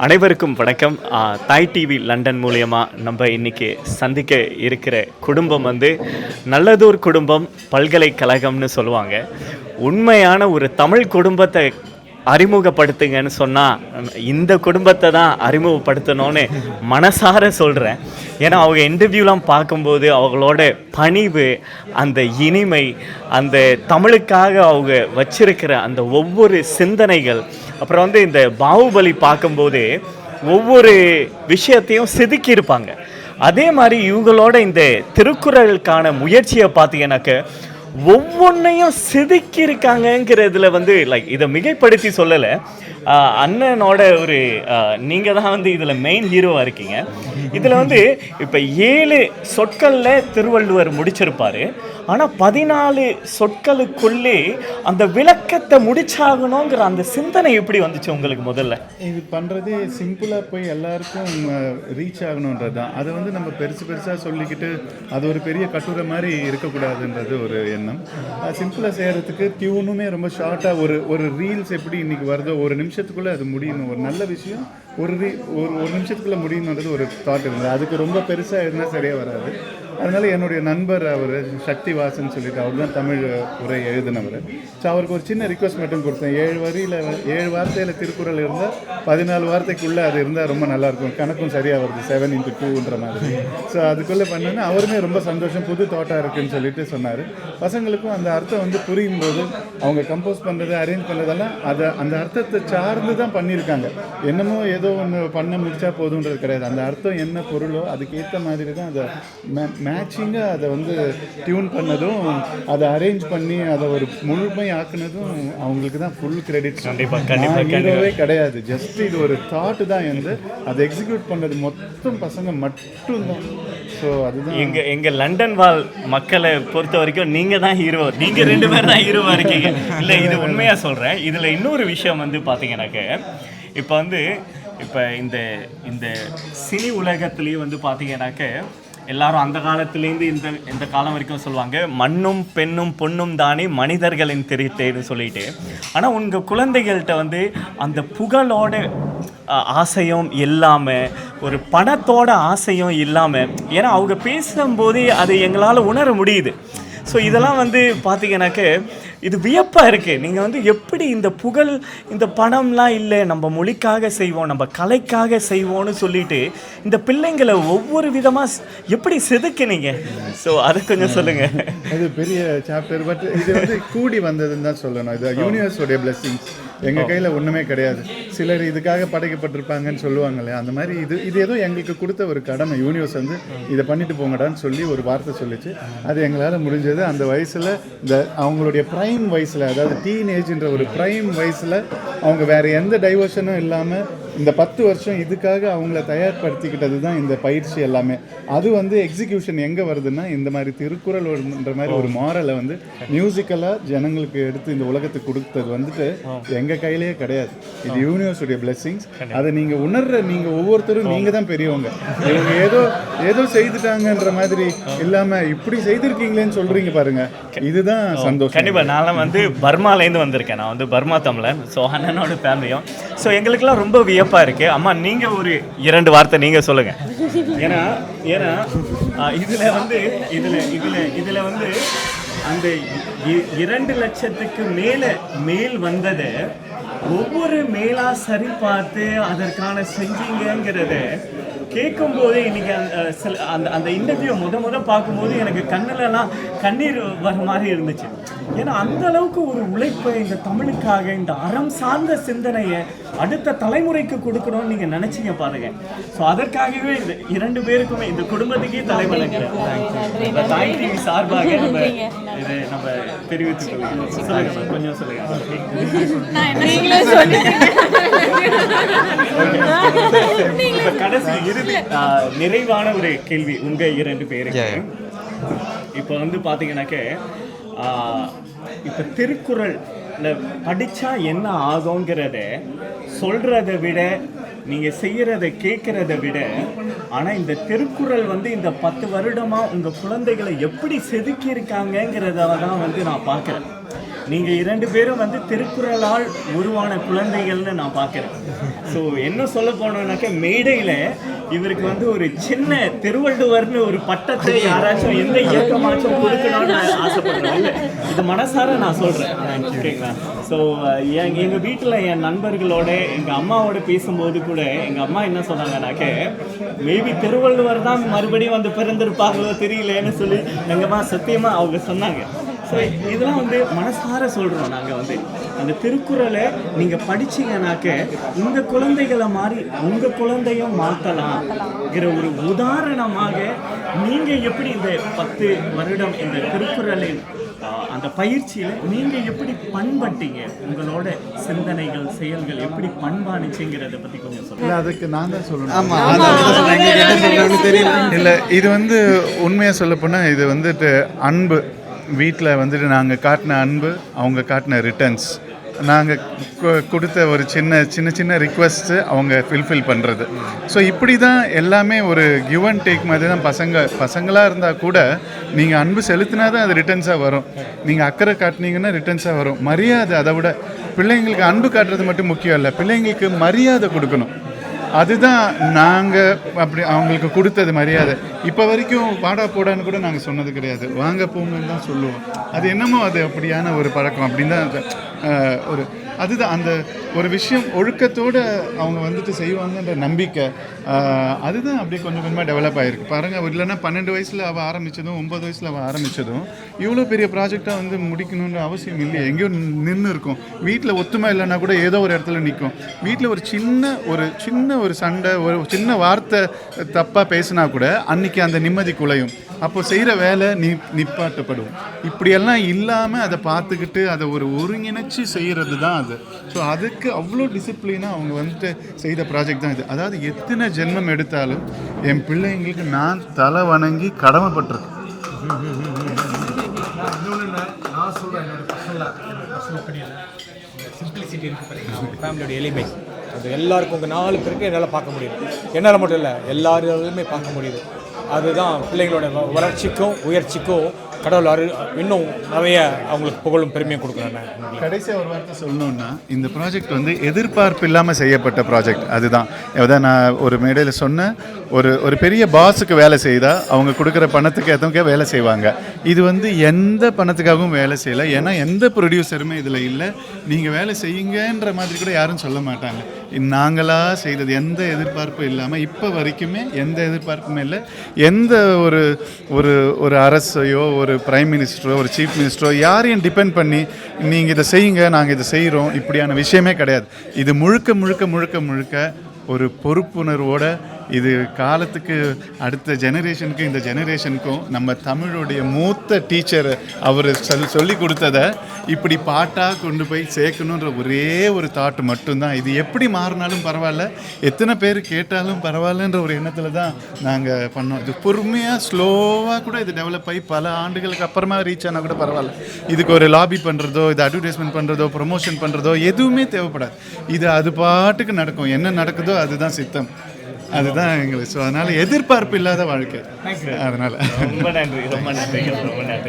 அனைவருக்கும் வணக்கம். தாய் டிவி லண்டன் மூலயமா நம்ம இன்னைக்கு சந்திக்க இருக்கிற குடும்பம் வந்து நல்லதோர் குடும்பம் பல்கலைக்கழகம்னு சொல்லுவாங்க. உண்மையான ஒரு தமிழ் குடும்பத்தை அறிமுகப்படுத்துங்கன்னு சொன்னால் இந்த குடும்பத்தை தான் அறிமுகப்படுத்தணும்னு மனசார சொல்கிறேன். ஏன்னா அவங்க இன்டர்வியூலாம் பார்க்கும்போது அவங்களோட பணிவு, அந்த இனிமை, அந்த தமிழுக்காக அவங்க வச்சிருக்கிற அந்த ஒவ்வொரு சிந்தனைகள், அப்புறம் வந்து இந்த பாகுபலி பார்க்கும்போது ஒவ்வொரு விஷயத்தையும் செதுக்கியிருப்பாங்க. அதே மாதிரி இவங்களோட இந்த திருக்குறளுக்கான முயற்சியை பார்த்தீங்கன்னாக்க ஒவ்வொன்றையும் செதுக்கியிருக்காங்கங்கிறதுல வந்து லைக் இதை மிகைப்படுத்தி சொல்லலை. அண்ணனோட ஒரு நீங்கள் தான் வந்து இதில் மெயின் ஹீரோவாக இருக்கீங்க. இதில் வந்து இப்போ 7 சொற்களில் திருவள்ளுவர் முடிச்சிருப்பார். ஆனால் 14 சொற்களுக்குள்ளே அந்த விளக்கத்தை முடிச்சாகணுங்கிற அந்த சிந்தனை எப்படி வந்துச்சு உங்களுக்கு? முதல்ல இது பண்ணுறதே சிம்பிளாக போய் எல்லாருக்கும் ரீச் ஆகணுன்றது தான். அதை வந்து நம்ம பெருசாக சொல்லிக்கிட்டு அது ஒரு பெரிய கட்டுரை மாதிரி இருக்கக்கூடாதுன்றது ஒரு எண்ணம். சிம்பிளாக செய்கிறதுக்கு டியூனுமே ரொம்ப ஷார்ட்டாக ஒரு ரீல்ஸ் எப்படி இன்றைக்கி வருதோ ஒரு நிமிஷத்துக்குள்ளே அது முடியணும். ஒரு நல்ல விஷயம் ஒரு நிமிஷத்துக்குள்ளே முடியணுன்றது ஒரு தாட் இருந்தது. அதுக்கு ரொம்ப பெருசாக இருந்தால் சரியாக வராது. அதனால் என்னுடைய நண்பர் அவர் சக்தி வாசன் சொல்லிட்டு அவர் தான் தமிழ் உரை எழுதினவர். ஸோ அவருக்கு ஒரு சின்ன ரிக்வஸ்ட் மட்டும் கொடுத்தேன். 7 வார்த்தையில் திருக்குறள் இருந்தால் 14 வார்த்தைக்குள்ளே அது இருந்தால் ரொம்ப நல்லாயிருக்கும், கணக்கும் சரியாக வருது 7x2ன்ற மாதிரி. ஸோ அதுக்குள்ளே பண்ணோன்னா அவருமே ரொம்ப சந்தோஷம், புது தோட்டாக இருக்குதுன்னு சொல்லிட்டு சொன்னார். பசங்களுக்கும் அந்த அர்த்தம் வந்து புரியும் போது அவங்க கம்போஸ் பண்ணுறது அரேஞ்ச் பண்ணுறதெல்லாம் அந்த அர்த்தத்தை சார்ந்து தான் பண்ணியிருக்காங்க. என்னமோ ஏதோ ஒன்று பண்ண முடிச்சா போதுன்றது கிடையாது. அந்த அர்த்தம் என்ன பொருளோ அதுக்கேற்ற மாதிரி தான் அதை மேட்சிங்காக அதை வந்து டியூன் பண்ணதும் அதை அரேஞ்ச் பண்ணி அதை ஒரு முழுமை ஆக்குனதும் அவங்களுக்கு தான் ஃபுல் கிரெடிட். ஹீரோவே கிடையாது, ஜஸ்ட் இது ஒரு தாட்டு தான். வந்து அதை எக்ஸிக்யூட் பண்ணது மொத்தம் பசங்க மட்டும்தான். ஸோ அதுதான் எங்கள் லண்டன் வாழ் மக்களை பொறுத்த வரைக்கும் நீங்கள் தான் ஹீரோ, நீங்கள் 2 பேர் தான் ஹீரோவாக இருக்கீங்க. இல்லை, இது உண்மையாக சொல்கிறேன். இதில் இன்னொரு விஷயம் வந்து பார்த்தீங்கன்னாக்க இப்போ இந்த சினி உலகத்துலேயும் வந்து பார்த்தீங்கன்னாக்க எல்லாரும் அந்த காலத்துலேருந்து இந்த காலம் வரைக்கும் சொல்லுவாங்க, மண்ணும் பெண்ணும் பொண்ணும் தானே மனிதர்களின் திருத்தேன்னு சொல்லிட்டு. ஆனால் உங்கள் குழந்தைகள்கிட்ட வந்து அந்த புகழோட ஆசையும் இல்லாமல், ஒரு பணத்தோட ஆசையும் இல்லாமல், ஏன்னா அவங்க பேசும்போதே அது எங்களால் உணர முடியுது. ஸோ இதெல்லாம் வந்து பார்த்தீங்கன்னாக்க இது வியப்பாக இருக்குது. நீங்கள் வந்து எப்படி இந்த புகழ், இந்த பணம்லாம் இல்லை, நம்ம மொழிக்காக செய்வோம், நம்ம கலைக்காக செய்வோம்னு சொல்லிட்டு இந்த பிள்ளைங்களை ஒவ்வொரு விதமாக எப்படி செதுக்குனீங்க? ஸோ அதை கொஞ்சம் சொல்லுங்கள். அது பெரிய சாப்டர். பட் இது வந்து கூடி வந்ததுன்னு தான் சொல்லணும். இது யூனிவர்ஸோடைய பிளெஸிங்ஸ். எங்கள் கையில் ஒன்றுமே கிடையாது. சிலர் இதுக்காக படைக்கப்பட்டிருப்பாங்கன்னு சொல்லுவாங்க இல்லையா, அந்த மாதிரி இது ஏதோ எங்களுக்கு கொடுத்த ஒரு கடமை. யூனிவர்ஸ் வந்து இதை பண்ணிட்டு போங்கடான்னு சொல்லி ஒரு வார்த்தை சொல்லிச்சு. அது எங்களால் முடிஞ்சது. அந்த வயசில் அவங்களுடைய ப்ரைம் வயசில், அதாவது டீனேஜ்ன்ற ஒரு ப்ரைம் வயசில் அவங்க வேறு எந்த டைவர்ஷனும் இல்லாமல் இந்த 10 வருஷம் இதுக்காக அவங்கள தயார்படுத்திக்கிட்டது தான் இந்த பயிற்சி எல்லாமே. அது வந்து எக்ஸிக்யூஷன் எங்கே வருதுன்னா, இந்த மாதிரி திருக்குறள்ன்ற மாதிரி ஒரு மாரலை வந்து மியூசிக்கலாக ஜனங்களுக்கு எடுத்து இந்த உலகத்துக்கு கொடுத்தது வந்துட்டு எங்கள் கையிலேயே கிடையாது. இது யூனிவர்ஸுடைய பிளெஸிங்ஸ். அதை நீங்கள் நீங்கள் ஒவ்வொருத்தரும் நீங்கள் தான் பெரியவங்க. இவங்க ஏதோ செய்துட்டாங்கன்ற மாதிரி இல்லாமல் இப்படி செய்திருக்கீங்களேன்னு சொல்கிறீங்க பாருங்க, இதுதான் சந்தோஷம். கண்டிப்பாக. நான் வந்து பர்மாலேருந்து வந்திருக்கேன். நான் வந்து பர்மா தமிழன். ஸோ அண்ணனோட ஃபேமிலியும். ஸோ எங்களுக்கெல்லாம் ரொம்ப வியப்பாக இருக்குது. அம்மா, நீங்கள் ஒரு 2 வார்த்தை நீங்கள் சொல்லுங்கள். ஏன்னா இதில் வந்து அந்த 2 லட்சத்துக்கு மேல் வந்ததை ஒவ்வொரு மேலா சரி பார்த்து அதற்கான செஞ்சீங்கிறத கேட்கும்போது இன்னைக்கு அந்த இன்டர்வியூ முத பார்க்கும்போது எனக்கு கண்ணிலலாம் கண்ணீர் வர மாதிரி இருந்துச்சு. ஏன்னா அந்த அளவுக்கு ஒரு உழைப்பை இந்த தமிழுக்காக, இந்த அறம் சார்ந்த சிந்தனையை அடுத்த தலைமுறைக்கு கொடுக்கணும்னு நீங்கள் நினச்சிங்க பாருங்க. ஸோ அதற்காகவே இந்த 2 பேருக்குமே, இந்த குடும்பத்துக்கே தலைவணங்கிறேன். தாய் டிவி சார்பாக நம்ம தெரிவித்துக் கொள்கிறோம். சொல்லுங்க, கொஞ்சம் சொல்லுங்க. கடைசி நிறைவான ஒரு கேள்வி உங்க 2 பேருக்கு. இப்போ வந்து பார்த்தீங்கன்னாக்க இப்போ திருக்குறள் படித்தா என்ன ஆகுங்கிறத சொல்கிறத விட நீங்கள் செய்கிறத கேட்குறத விட, ஆனால் இந்த திருக்குறள் வந்து இந்த 10 வருடமாக உங்கள் குழந்தைகளை எப்படி செதுக்கியிருக்காங்கங்கிறத தான் வந்து நான் பார்க்குறேன். நீங்கள் 2 பேரும் வந்து திருக்குறளால் உருவான குழந்தைகள்னு நான் பார்க்குறேன். ஸோ என்ன சொல்ல போனோம்னாக்க மேடையில் இவருக்கு வந்து ஒரு சின்ன திருவள்ளுவர்னு ஒரு பட்டத்தை யாராச்சும் எந்த இயக்கமாச்சும் கொடுக்கணும்னு ஆசைப்படுறேன். இல்லை, இது மனசார நான் சொல்கிறேன். ஓகேங்களா? ஸோ எங்கள் வீட்டில் என் நண்பர்களோட எங்கள் அம்மாவோட பேசும்போது கூட எங்கள் அம்மா என்ன சொன்னாங்கன்னாக்க, மேபி திருவள்ளுவர் தான் மறுபடியும் வந்து பிறந்திருப்பாங்களோ தெரியலன்னு சொல்லி எங்கள் அம்மா சத்தியமாக அவங்க சொன்னாங்க. ஸோ இதெல்லாம் வந்து மனசார சொல்கிறோம். நாங்கள் வந்து அந்த திருக்குறளை நீங்கள் படிச்சீங்கன்னாக்க இந்த குழந்தைகளை மாதிரி உங்கள் குழந்தையும் மாற்றலாம்ங்கிற ஒரு உதாரணமாக நீங்கள் எப்படி இந்த 10 வருடம் இந்த திருக்குறளின் அந்த பயிற்சியில் நீங்கள் எப்படி பண்பட்டீங்க, உங்களோட சிந்தனைகள் செயல்கள் எப்படி பண்பானுச்சுங்கிறத பற்றி கொஞ்சம் சொல்லுங்கள். இல்லை, அதுக்கு நான் தான் சொல்லணும். இல்லை, இது வந்து உண்மையாக சொல்லப்போனால் இது வந்துட்டு அன்பு. வீட்டில் வந்துட்டு நாங்கள் காட்டின அன்பு, அவங்க காட்டின ரிட்டர்ன்ஸ், நாங்கள் கொடுத்த ஒரு சின்ன சின்ன ரிக்வெஸ்ட்டு அவங்க ஃபில்ஃபில் பண்ணுறது. ஸோ இப்படி தான் எல்லாமே ஒரு கிவ் அண்ட் டேக் மாதிரி தான். பசங்களாக இருந்தால் கூட நீங்கள் அன்பு செலுத்தினா தான் அது ரிட்டர்ன்ஸாக வரும். நீங்கள் அக்கறை காட்டினீங்கன்னா ரிட்டர்ன்ஸாக வரும். மரியாதை, அதை விட பிள்ளைங்களுக்கு அன்பு காட்டுறது மட்டும் முக்கியம் இல்லை, பிள்ளைங்களுக்கு மரியாதை கொடுக்கணும். அதுதான் நாங்கள் அப்படி அவங்களுக்கு கொடுத்தது மரியாதை. இப்போ வரைக்கும் வாடா போடான்னு கூட நாங்கள் சொன்னது கிடையாது, வாங்க போங்கன்னு தான் சொல்லுவோம். அது என்னமோ அது அப்படியான ஒரு பழக்கம் அப்படின்னு தான் ஒரு அதுதான் அந்த ஒரு விஷயம் ஒழுக்கத்தோடு அவங்க வந்துட்டு செய்வாங்கன்ற நம்பிக்கை. அதுதான் அப்படியே கொஞ்சம் கொஞ்சமாக டெவலப் ஆகிருக்கு பாருங்கள். இல்லைன்னா 12 வயசில் அவள் ஆரம்பித்ததும் 9 வயசில் அவள் ஆரம்பித்ததும் இவ்வளோ பெரிய ப்ராஜெக்டாக வந்து முடிக்கணுன்ற அவசியம் இல்லையே. எங்கேயோ நின்று இருக்கும். வீட்டில் ஒத்துமை இல்லைன்னா கூட ஏதோ ஒரு இடத்துல நிற்கும். வீட்டில் ஒரு சின்ன ஒரு சண்டை, ஒரு சின்ன வார்த்தை தப்பாக பேசினா கூட அன்றைக்கி அந்த நிம்மதி குலையும். அப்போ செய்கிற வேலை நிப்பாட்டப்படும். இப்படியெல்லாம் இல்லாமல் அதை பார்த்துக்கிட்டு அதை ஒரு ஒருங்கிணைச்சி செய்கிறது தான் அது. ஸோ அதுக்கு அவ்வளோ டிசிப்ளினாக அவங்க வந்துட்டு செய்த ப்ராஜெக்ட் தான் இது. அதாவது எத்தனை ஜென்மம் எடுத்தாலும் என் பிள்ளைங்களுக்கு நான் தலை வணங்கி கடமைப்பட்டிருக்கேன். நான் சொல்கிறேன், என்னோட பர்சனல் ஒப்பீனியன், சிம்பிளிசிட்டி இருக்குது பார்த்தீங்கன்னா, ஃபேமிலியோட எளிமை. அது எல்லாருக்கும் உங்கள் 4 பேருக்கு என்னால் பார்க்க முடியுது. என்னால் மட்டும் இல்லை, எல்லாருமே பார்க்க முடியுது. அதுதான் பிள்ளைங்களோட வளர்ச்சிக்கும் உயர்ச்சிக்கும் கடவுள் இன்னும் நிறைய அவங்களுக்கு புகழும் பெருமையும் கொடுக்குறேன். கடைசியாக ஒரு வார்த்தை சொல்லணுன்னா, இந்த ப்ராஜெக்ட் வந்து எதிர்பார்ப்பு இல்லாமல் செய்யப்பட்ட ப்ராஜெக்ட். அதுதான் நான் ஒரு மேடையில் சொன்ன ஒரு பெரிய பாஸுக்கு வேலை செய்தால் அவங்க கொடுக்குற பணத்துக்கு ஏற்றவங்க வேலை செய்வாங்க. இது வந்து எந்த பணத்துக்காகவும் வேலை செய்யலை. ஏன்னா எந்த ப்ரொடியூசருமே இதில் இல்லை. நீங்கள் வேலை செய்யுங்கன்ற மாதிரி கூட யாரும் சொல்ல மாட்டாங்க. நாங்களாக செய்தது, எந்த எதிர்பார்ப்பும் இல்லாமல் இப்போ வரைக்குமே எந்த எதிர்பார்ப்புமே இல்லை. எந்த ஒரு அரசையோ ஒரு பிரைம் மினிஸ்டரோ ஒரு சீஃப் மினிஸ்டரோ யாரையும் டிபெண்ட் பண்ணி நீங்கள் இதை செய்யுங்க நாங்கள் இதை செய்கிறோம் இப்படியான விஷயமே கிடையாது. இது முழுக்க முழுக்க முழுக்க முழுக்க ஒரு பொறுப்புணர்வோட இது காலத்துக்கு அடுத்த ஜெனரேஷனுக்கும் இந்த ஜெனரேஷனுக்கும் நம்ம தமிழுடைய மூத்த டீச்சர் அவர் சொல்லி கொடுத்ததை இப்படி பாட்டாக கொண்டு போய் சேர்க்கணுன்ற ஒரே ஒரு தாட் மட்டும்தான். இது எப்படி மாறினாலும் பரவாயில்ல, எத்தனை பேர் கேட்டாலும் பரவாயில்லன்ற ஒரு எண்ணத்தில் தான் நாங்கள் பண்ணோம். இது பொறுமையாக ஸ்லோவாக கூட இது டெவலப் ஆகி பல ஆண்டுகளுக்கு அப்புறமா ரீச் ஆனால் கூட பரவாயில்ல. இதுக்கு ஒரு லாபி பண்ணுறதோ, இது அட்வர்டைஸ்மெண்ட் பண்ணுறதோ, ப்ரொமோஷன் பண்ணுறதோ எதுவுமே தேவைப்படாது. இது அது பாட்டுக்கு நடக்கும். என்ன நடக்குதோ அதுதான் சித்தம். அதுதான் எங்களுக்கு. ஸோ அதனால் எதிர்பார்ப்பு இல்லாத வாழ்க்கை. அதனால் ரொம்ப நன்றி.